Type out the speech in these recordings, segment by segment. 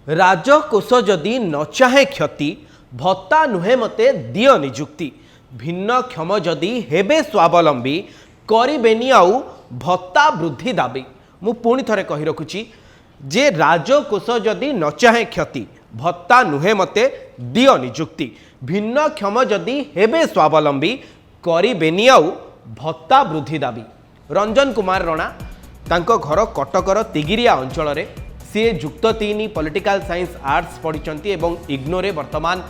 राजकोष जदि न चाहे क्षति भत्ता नुहे मते दियो निजुक्ति भिन्न क्षम जदि हेबे स्वावलंबी करिबेनी आउ भत्ता वृद्धि दाबी। मु पुणी थरे कहि रखुची जे राजकोष जदि न चाहे क्षति भत्ता नुहे मते दियो निजुक्ति भिन्न क्षम जदि हेबे स्वावलंबी करिबेनी आउ भत्ता वृद्धि दाबी। रंजन कुमार रणा तांको घर कटकर तिगिरिया अंचल रे सी जुक्त 3 पॉलिटिकल साइंस आर्ट्स पढ़ी एवं इग्नोरे वर्तमान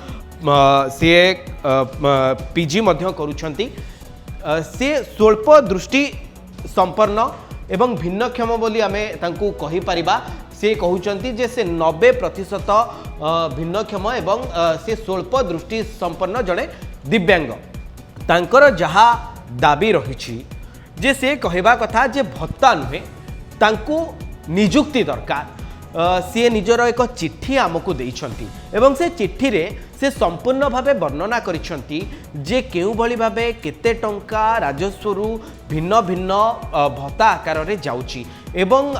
सी पीजी मध्य करुछंती। सी स्वल्प दृष्टि संपन्न एवं भिन्नक्षम बोली आमे तांकू कहि परिबा। से कहउचंती जे से 90% भिन्नक्षम एवं से स्वल्प दृष्टि संपन्न जड़े दिव्यांग। तांकर जहा दाबी रही जे से कहवा कथा जे भत्ता नुहे तांकू निजुक्ति दरकार। सी निजर एक चिट्ठी आमको देइछंती एवं से चिट्ठी रे से संपूर्ण भावे वर्णना करिछंती जे केउ भली भावे केते टंका राजस्वरू भिन्न भिन्न भत्ता आकार रे जाउची एवं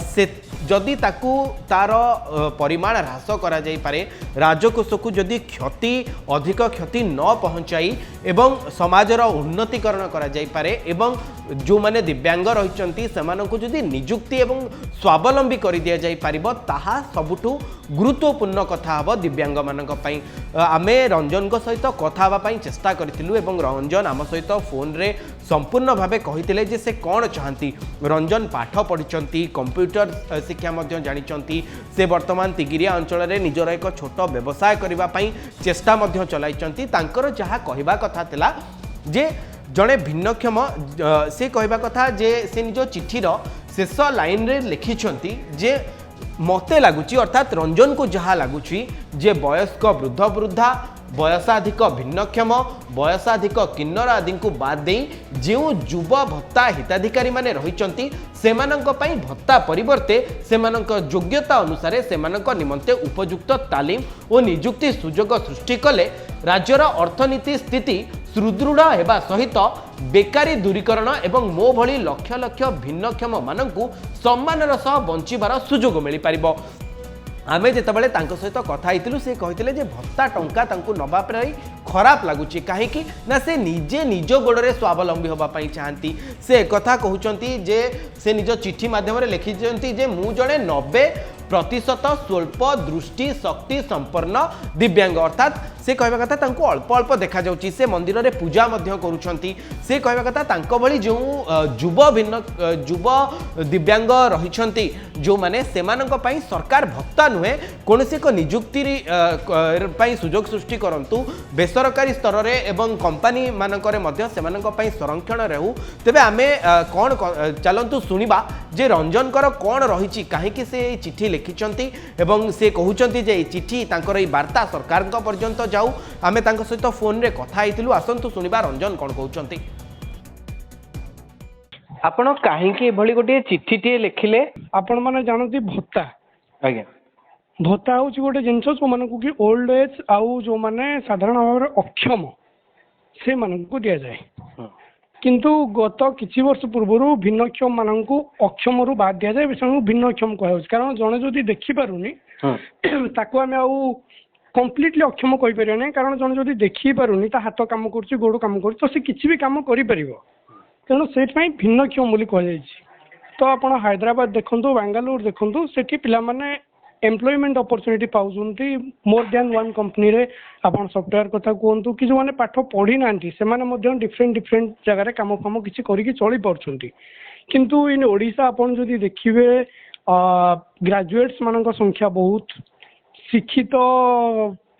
से जदि ताकू तार परिमाण ह्रास करा जाई पारे राजकोष को जदि क्षति अधिक क्षति न पहुंचाई एवं समाजर उन्नतिकरण करा जाई पारे एवं जो माने दिव्यांग रहिचंती सेमानकु जदि निजुक्ति एवं स्वावलंबी करि दिया जाई पारिबो ताहा सबुठु गुरुत्वपूर्ण कथा हबो दिव्यांग मानक पई। आमे रंजन को सहित कथा हबा पई चेष्टा करथिलु एवं रंजन आम सहित फोन रे संपूर्ण भावे कहिथिले जे से कोन चाहंती। रंजन पाठ पढ़िचंती कंप्यूटर शिक्षा मध्य जानिचंती। से वर्तमान तिगिरिया अंचल रे निजर एक छोट व्यवसाय करिबा पई चेष्टा मध्य चलाइचंती। तांकर जहा कहिबा कथा थिला जे जड़े भिन्नक्षम से कहवा कथा जे से निज चिठीर शेष लाइन रे लिखिछंती जे मते लगुच अर्थात रंजन को जहाँ लगुच जे वयस्क वृद्ध वृद्धा वयसाधिक भिन्नक्षम वयसाधिक किन्नर आदि को बाद दे जो युव भत्ता हिताधिकारी माने रहिचंती सेमानंक पई भत्ता परिवर्ते सेमानंक योग्यता अनुसार सेमानंक निमंते उपयुक्त तालीम और निजुक्ति सुजोग सृष्टि कले राज्यर अर्थनीति स्थिति सुदृढ़ हेबा सहित बेकारी दूरीकरण एवं मो भली लक्ष लक्ष भिन्नक्षम मानंकु सम्मानर सह बंचिबार सुजोग मिल पारिबो। आमे जेतबेले तांको सहित कथा होइतिलु से कहितिले जे भत्ता टंका तांको नबा पई खराब लागुची काहेकि ना से निजे निज गोड़े स्वावलंबी होबा पई चाहंती। से कथा कहउचंती जे से निज चिट्ठी माध्यम रे लिखिचंती जे मु जणे 90% स्वल्प दृष्टि शक्ति संपन्न दिव्यांग अर्थात से कहवा कथा तांको अल्प अल्प देखा जाउची। से मंदिर रे पूजा मध्य करूछंती। से कहवा कथा तांको भली जो युव दिव्यांग रहिछंती जो माने सेमानंक पई सरकार भत्ता नुहे कोनोसी को निजुक्ति पई सुजोग सृष्टि करंतु बेसरकारी स्तर रे एवं कंपनी मानकरे मध्य सेमानंक पई संरक्षण रहू। तेबे आमे कोन चलंतु सुनिबा जे रंजन कर कोन रहिची काहेकि से चिट्ठी लिखिचंती एवं से कहउचंती जे चिट्ठी तांकर ई वार्ता सरकार पर्यंत जाऊ। आमे तांको सहित फोन रे कथा आइतिलु आसंतु सुनिबा रंजन कोन कहउचंती। आपण काहेकि भली गोटे चिट्ठी टे लिखिले आपण माने जानती भत्ता आज्ञा भत्ता हूँ गोटे जिनस जो मान कि ओल्ड एज आउ जो माने साधारण भाव में अक्षम से मान को दि जाए किंतु गत किछि वर्ष पूर्व भिन्नक्षम मान अक्षम रु बाद दि जाए से भिन्नक्षम कह कारण जड़े जदि देखिपारूनी ताको आम आउ कम्प्लीटली अक्षम कहीपर ना कारण जड़े जदि देखिपारूनी हाथ कम कर गोड़ कम कर तो सी किसी भी कम कर तेणु से भिन्नक्षम बोली कह तो आप हैदराबाद देखु बांगालोर देखु से पिला एम्प्लॉयमेंट अपॉर्चुनिटी पाउछंती मोर देन वन कंपनी रे आपण सॉफ्टवेयर कथा कहतु कि जो माने पाठ पढ़ी नांती से माने मध्य डिफरेंट जगह काम काम किसी करके चली पारछंती किंतु इन ओडिशा आपण जदि देखिबे ग्रेजुएट्स मानक संख्या बहुत शिक्षित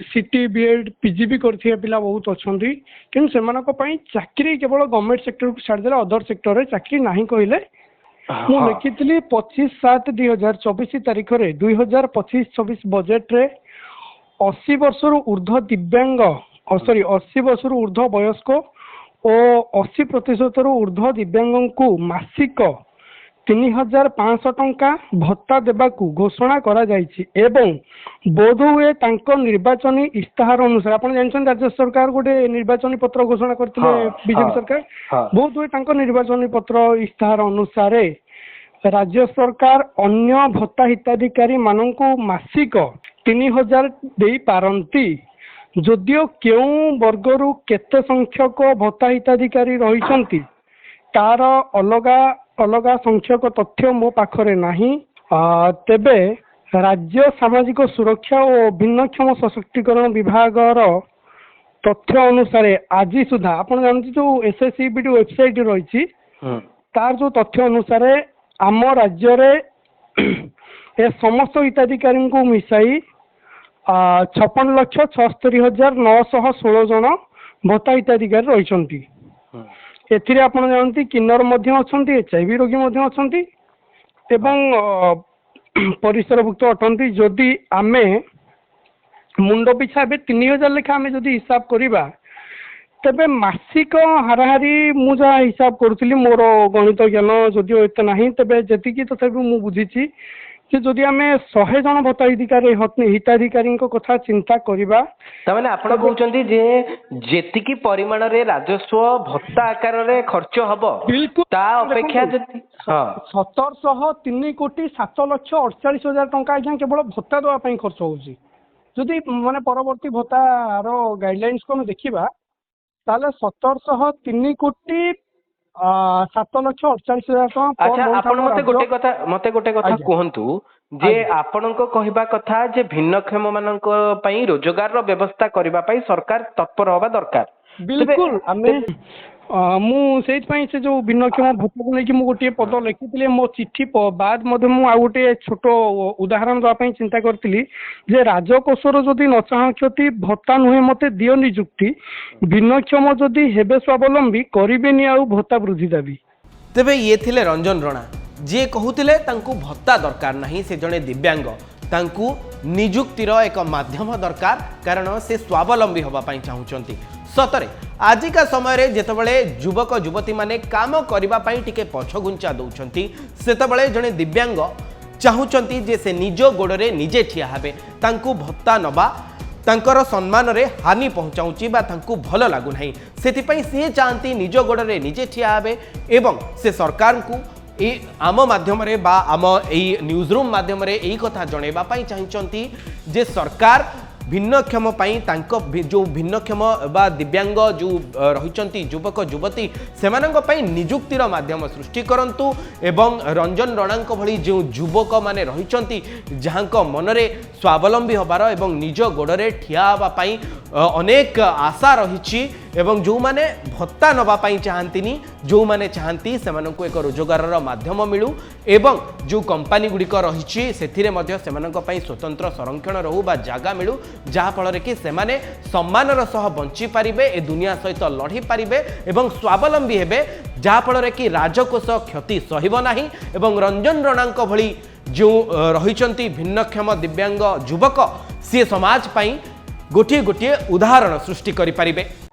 सीटी बीएड पीजी भी करथिया पिला बहुत अछंती किंतु सेमानक पई चाकरी केवल गवर्नमेंट सेक्टर को छाड़ देला अदर सेक्टर रे चाकरी नाही कहिले मु लिखिली 25/7/2024 तारीख रे 2025-26 बजेट रे 80 वर्ष ऊर्ध्व दिव्यांग 80 वर्ष ऊर्ध्व वयस्क और 80% ऊर्ध्व दिव्यांग को मासिक 3500 टंका भत्ता देबाकू घोषणा करा जायछि एवं बोध हुए तांको निर्वाचनी इस्ताहार अनुसार आपण जानछन राज्य सरकार गोटे निर्वाचनी पत्र घोषणा करथिले बीजेपी सरकार बोध हुए तांको निर्वाचनी पत्र इस्ताहार अनुसार राज्य सरकार अन्य भत्ता हिताधिकारी मानक मासिक 3000 दे पारंती जदिओ केउ वर्गरु केते संख्यक भत्ता हिताधिकारी रहिसंती तार अलगा अलगा संख्यक तथ्य मो पाखरे नाही। तेबे राज्य सामाजिक सुरक्षा और भिन्नक्षम सशक्तिकरण विभागर तथ्य अनुसार आज सुधा आपण जानते जो एसएससीबीटी वेबसाइट रही तार जो तथ्य अनुसार आम राज्य रे ए समस्त हिताधिकारी को मिसाई 56,76,916 जन भत्ता हिताधिकारी रही। एथिरे आपण जानते किन्नर मध्य अछंती, एचआईवी रोगी मध्य अछंती एवं परिसरभुक्त अटंती। जदि आमे मुंड पिछा 3000 लेखा आमे जदि हिसाब करिबा तेबे मासिक हाराहारी मु जहाँ हिसाब करुली मोर गणित ज्ञान जदिओ एते नाही तेबे जेतिकी तथापि मु बुझीची कि जदि आमे 100 जन भत्ता हिताधिकारी कथा चिंता करिबा तामाने आपण कहउचंती जे जेतिकी परिमाण रे राजस्व भत्ता आकार रे खर्च हबो बिल्कुल ता अपेक्षा जति 17,03,07,48,000 टंका आज्ञा केवल भत्ता देवा पई खर्च होउची। जदि माने परवर्ती भत्ता रो गाइडलाइंस को देखिबा ताले 17,03,07,48,000 टंका। अच्छा आपण मते गोटे कथा कहंतु जे आपणको कहबा कथा जे भिन्नक्षम मानक पई रोजगार रो व्यवस्था करबा पई सरकार तत्पर होबा दरकार। बिल्कुल आमे मु से जो भिन्नक्षम भत्ता को लेकिन गोटे पद लिखी मो चिठी बाद मु गोटे छोट उदाहरण देवाई चिंता करी जे राजकोषर जदि न चाह क्षति भत्ता नुहे मते दियो निजुक्ति भिन्नक्षम जदि हेबे स्वावलंबी करिबेनी आउ भत्ता वृद्धि दाबी। तेबे ये थिले रंजन रणा जे कहूतिले तांकु भत्ता दरकार नहीं, से जड़े दिव्यांग तांकु निजुक्तिर एक माध्यम दरकार कारण से स्वावलंबी होबा पई चाहुचंती। सतरे आजिका समय रे जेतबळे युवक युवती माने काम करिबा पई टिके पछगुंचा दउछंती सेतबळे जणे दिव्यांग चाहुचंती जे से निज गोड़े निजे ठिया हेबे तांकु भत्ता नबा तांकर सम्मान रे हानि पहुंचाउची बा तांकु भल लागु नाही। सेतिपई से चाहंती निज गोड़े निजे ठिया हेबे एवं से सरकार को आम माध्यम रे बा आम एई न्यूज रूम माध्यम रे एई कथा जणेबा पई चाहिचंती जे सरकार भिन्नक्षम पई तांको जो भिन्नक्षम बा दिव्यांग जो रहिचंती युवक युवती सेमानंक पई निजुक्तिर माध्यम सृष्टि करंतु एवं रंजन रणांक भली जो युवक माने रहिचंती जहांक मनरे स्वावलंबी होबार एवं निज गोड़े ठिया होबा पई अनेक आशा रहिछि एवं जो माने भत्ता नबा पई चाहंतिनी जो माने चाहंती सेमानंक एक रोजगार माध्यम मिलू एवं जो कंपनी गुड़िक रहिछि सेथिरे मध्य सेमानंक पई स्वतंत्र संरक्षण रहू बा जागा मिलू जहा फल कि सेमाने सम्मानर सह बंची पारिबे ए दुनिया सहित लढ़ी पारिबे एवं स्वावलंबी हेबे जहा फल कि राजकोष क्षति सहिब नाही एवं रंजन रणांक भली जो रहिचंती भिन्नक्षम दिव्यांग युवक सी समाज पई गोटे गोटे उदाहरण सृष्टि करि पारिबे।